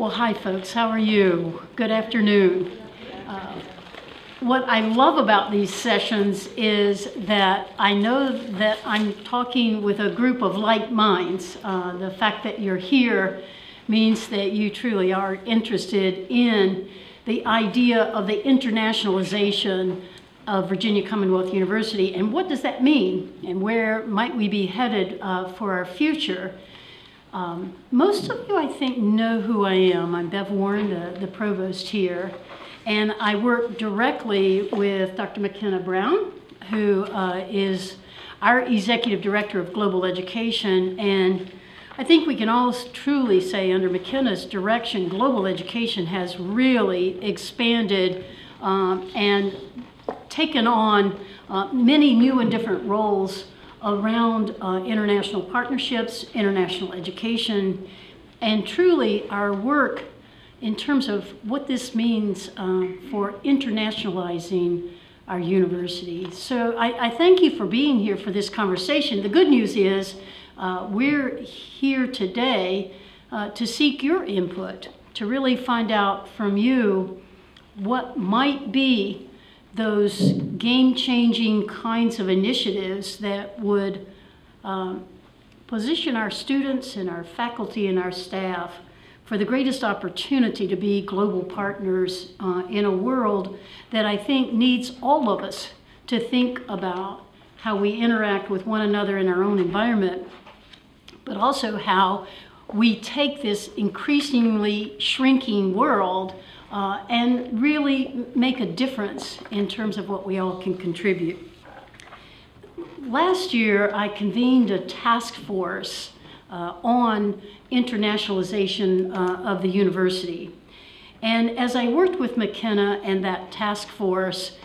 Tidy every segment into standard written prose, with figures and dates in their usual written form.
Well, hi folks, how are you? Good afternoon. What I love about these sessions is that I know that I'm talking with a group of like minds. The fact that you're here means that you truly are interested in the idea of the internationalization of Virginia Commonwealth University, and what does that mean, and where might we be headed for our future. Most of you, I think, know who I am. I'm Bev Warren, the provost here, and I work directly with Dr. McKenna Brown, who is our Executive Director of Global Education, and I think we can all truly say under McKenna's direction, global education has really expanded and taken on many new and different roles around international partnerships, international education, and truly our work in terms of what this means for internationalizing our university. So I thank you for being here for this conversation. The good news is we're here today to seek your input, to really find out from you what might be those game-changing kinds of initiatives that would position our students and our faculty and our staff for the greatest opportunity to be global partners in a world that I think needs all of us to think about how we interact with one another in our own environment, but also how we take this increasingly shrinking world and really make a difference in terms of what we all can contribute. Last year, I convened a task force on internationalization of the university. And as I worked with McKenna and that task force,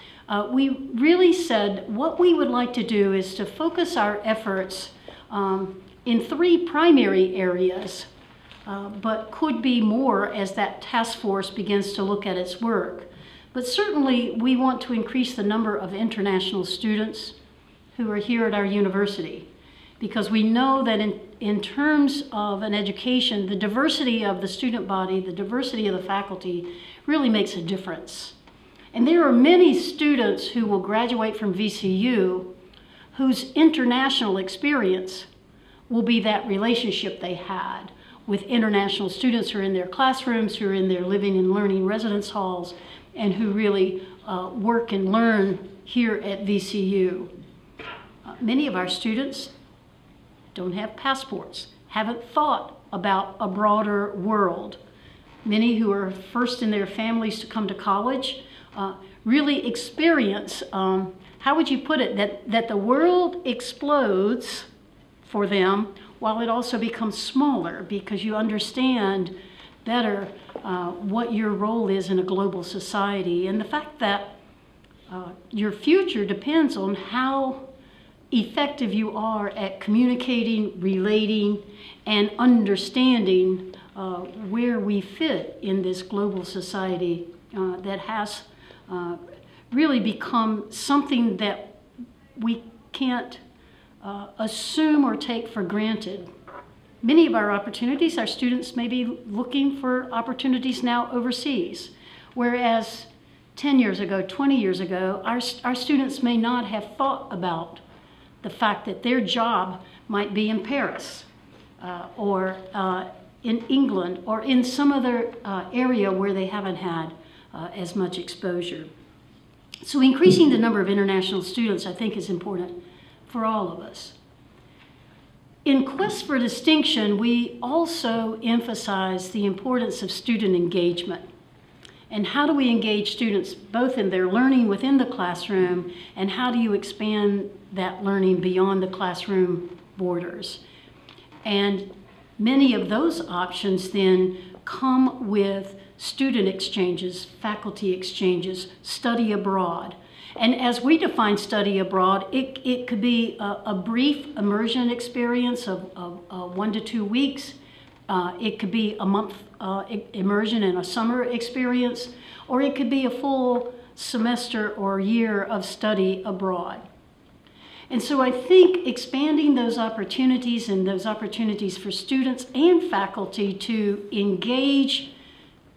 we really said what we would like to do is to focus our efforts in three primary areas, but could be more as that task force begins to look at its work. But certainly we want to increase the number of international students who are here at our university, because we know that in terms of an education, the diversity of the student body, the diversity of the faculty really makes a difference. And there are many students who will graduate from VCU whose international experience will be that relationship they had with international students who are in their classrooms, who are in their living and learning residence halls, and who really work and learn here at VCU. Many of our students don't have passports, haven't thought about a broader world. Many who are first in their families to come to college really experience, how would you put it, that the world explodes for them, while it also becomes smaller because you understand better what your role is in a global society, and the fact that your future depends on how effective you are at communicating, relating, and understanding where we fit in this global society that has really become something that we can't assume or take for granted. Many of our opportunities, our students may be looking for opportunities now overseas, whereas 10 years ago, 20 years ago, our students may not have thought about the fact that their job might be in Paris or in England or in some other area where they haven't had as much exposure. So increasing the number of international students, I think, is important for all of us. In Quest for Distinction, we also emphasize the importance of student engagement. And how do we engage students both in their learning within the classroom, and how do you expand that learning beyond the classroom borders? And many of those options then come with student exchanges, faculty exchanges, study abroad. And as we define study abroad, it could be a brief immersion experience of 1 to 2 weeks. It could be a month immersion in a summer experience, or it could be a full semester or year of study abroad. And so I think expanding those opportunities and those opportunities for students and faculty to engage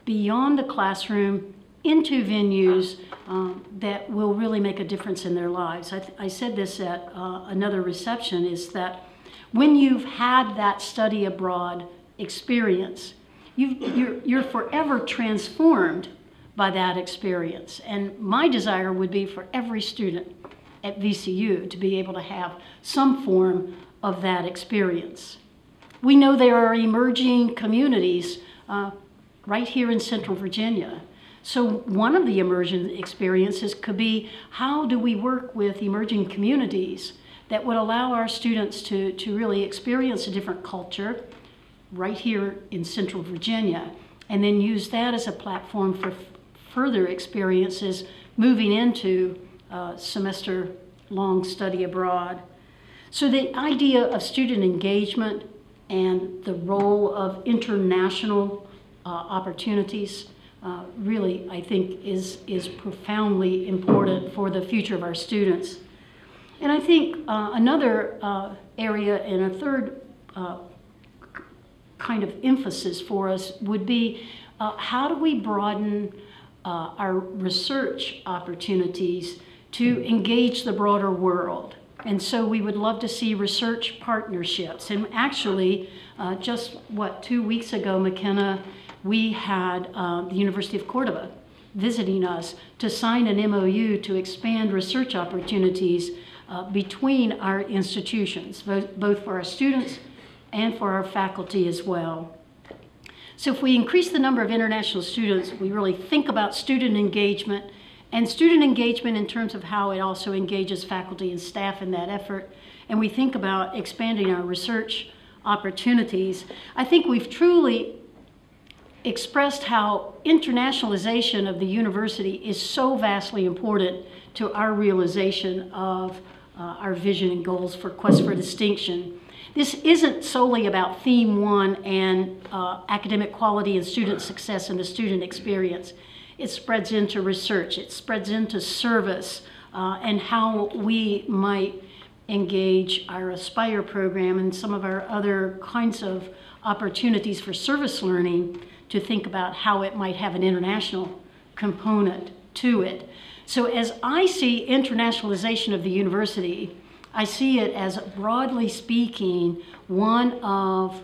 beyond the classroom into venues that will really make a difference in their lives. I said this at another reception, is that when you've had that study abroad experience, you're forever transformed by that experience. And my desire would be for every student at VCU to be able to have some form of that experience. We know there are emerging communities right here in Central Virginia. So one of the immersion experiences could be, how do we work with emerging communities that would allow our students to really experience a different culture right here in Central Virginia, and then use that as a platform for further experiences moving into semester-long study abroad. So the idea of student engagement and the role of international opportunities really, I think, is profoundly important for the future of our students. And I think another area and a third kind of emphasis for us would be how do we broaden our research opportunities to engage the broader world. And so we would love to see research partnerships. And actually, just 2 weeks ago, McKenna, we had the University of Cordoba visiting us to sign an MOU to expand research opportunities between our institutions, both for our students and for our faculty as well. So if we increase the number of international students, we really think about student engagement, and student engagement in terms of how it also engages faculty and staff in that effort, and we think about expanding our research opportunities. I think we've truly expressed how internationalization of the university is so vastly important to our realization of our vision and goals for Quest for Distinction. This isn't solely about Theme 1 and academic quality and student success and the student experience. It spreads into research, it spreads into service, and how we might engage our Aspire program and some of our other kinds of opportunities for service learning to think about how it might have an international component to it. So as I see internationalization of the university, I see it as, broadly speaking, one of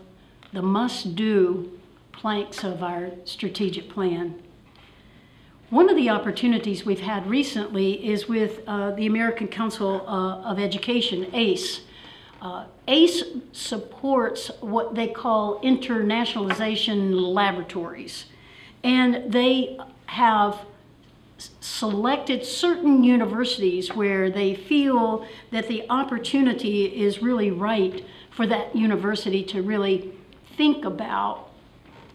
the must-do planks of our strategic plan. One of the opportunities we've had recently is with the American Council of Education, ACE. ACE supports what they call internationalization laboratories, and they have selected certain universities where they feel that the opportunity is really right for that university to really think about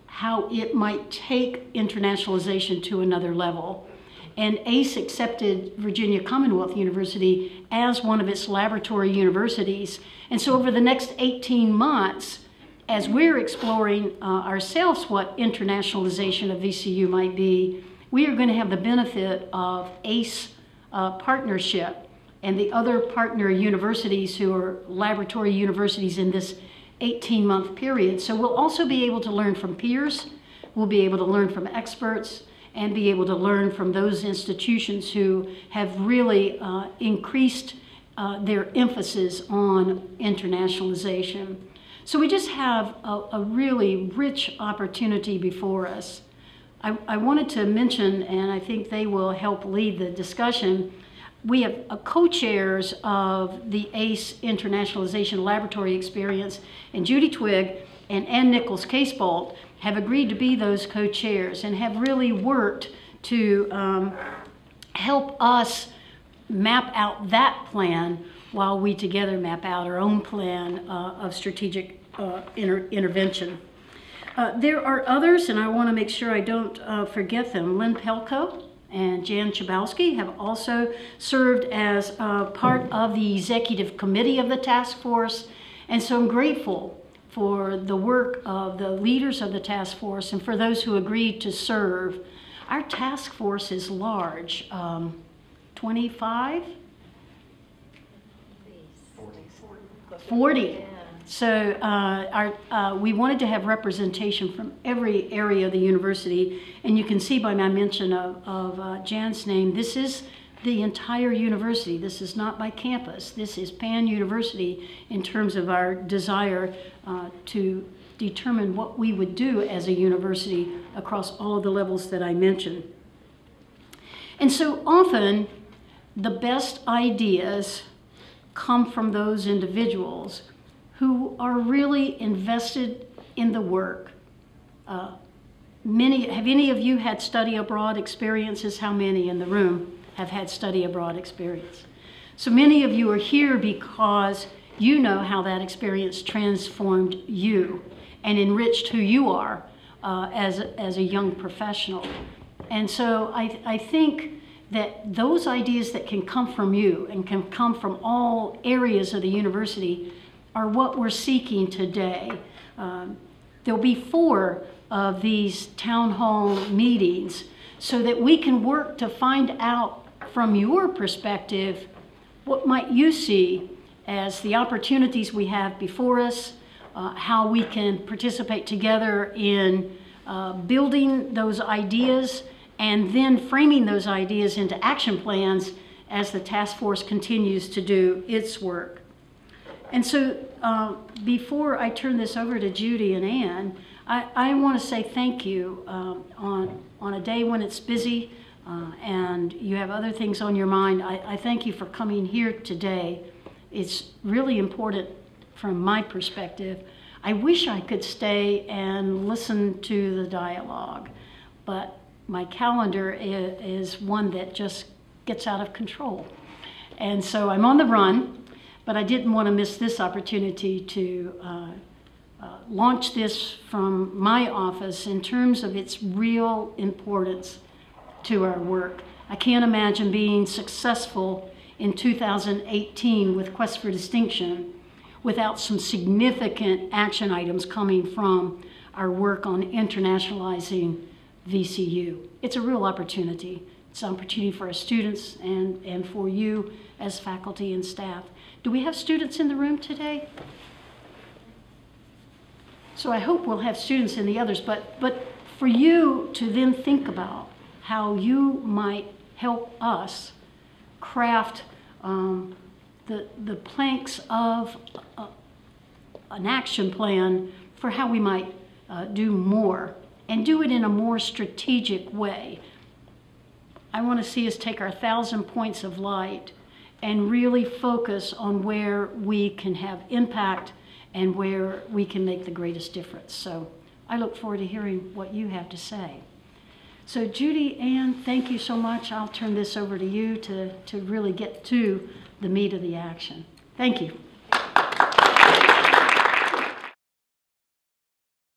how it might take internationalization to another level. And ACE accepted Virginia Commonwealth University as one of its laboratory universities. And so over the next 18 months, as we're exploring ourselves what internationalization of VCU might be, we are going to have the benefit of ACE partnership and the other partner universities who are laboratory universities in this 18-month period. So we'll also be able to learn from peers, we'll be able to learn from experts, and be able to learn from those institutions who have really increased their emphasis on internationalization. So we just have a really rich opportunity before us. I wanted to mention, and I think they will help lead the discussion, we have co-chairs of the ACE Internationalization Laboratory Experience, and Judy Twigg and Ann Nichols Casebolt have agreed to be those co-chairs and have really worked to help us map out that plan while we together map out our own plan of strategic intervention. There are others, and I want to make sure I don't forget them. Lynn Pelko and Jan Chabowski have also served as part of the executive committee of the task force, and so I'm grateful for the work of the leaders of the task force and for those who agreed to serve. Our task force is large, 25? 40. We wanted to have representation from every area of the university, and you can see by my mention of Jan's name, this is the entire university. This is not by campus. This is Pan University in terms of our desire to determine what we would do as a university across all of the levels that I mentioned. And so often, the best ideas come from those individuals who are really invested in the work. Have any of you had study abroad experiences? How many in the room have had study abroad experience? So many of you are here because you know how that experience transformed you and enriched who you are as a young professional. And so I think that those ideas that can come from you and can come from all areas of the university are what we're seeking today. There'll be 4 of these town hall meetings so that we can work to find out from your perspective what might you see as the opportunities we have before us, how we can participate together in building those ideas and then framing those ideas into action plans as the task force continues to do its work. And so before I turn this over to Judy and Ann, I want to say thank you on a day when it's busy and you have other things on your mind. I thank you for coming here today. It's really important from my perspective. I wish I could stay and listen to the dialogue, but my calendar is one that just gets out of control. And so I'm on the run. But I didn't want to miss this opportunity to launch this from my office in terms of its real importance to our work. I can't imagine being successful in 2018 with Quest for Distinction without some significant action items coming from our work on internationalizing VCU. It's a real opportunity. It's an opportunity for our students and for you as faculty and staff. Do we have students in the room today? So I hope we'll have students in the others, but for you to then think about how you might help us craft the planks of an action plan for how we might do more and do it in a more strategic way. I want to see us take our 1,000 points of light and really focus on where we can have impact and where we can make the greatest difference. So I look forward to hearing what you have to say. So Judy, Ann, thank you so much. I'll turn this over to you to really get to the meat of the action. Thank you.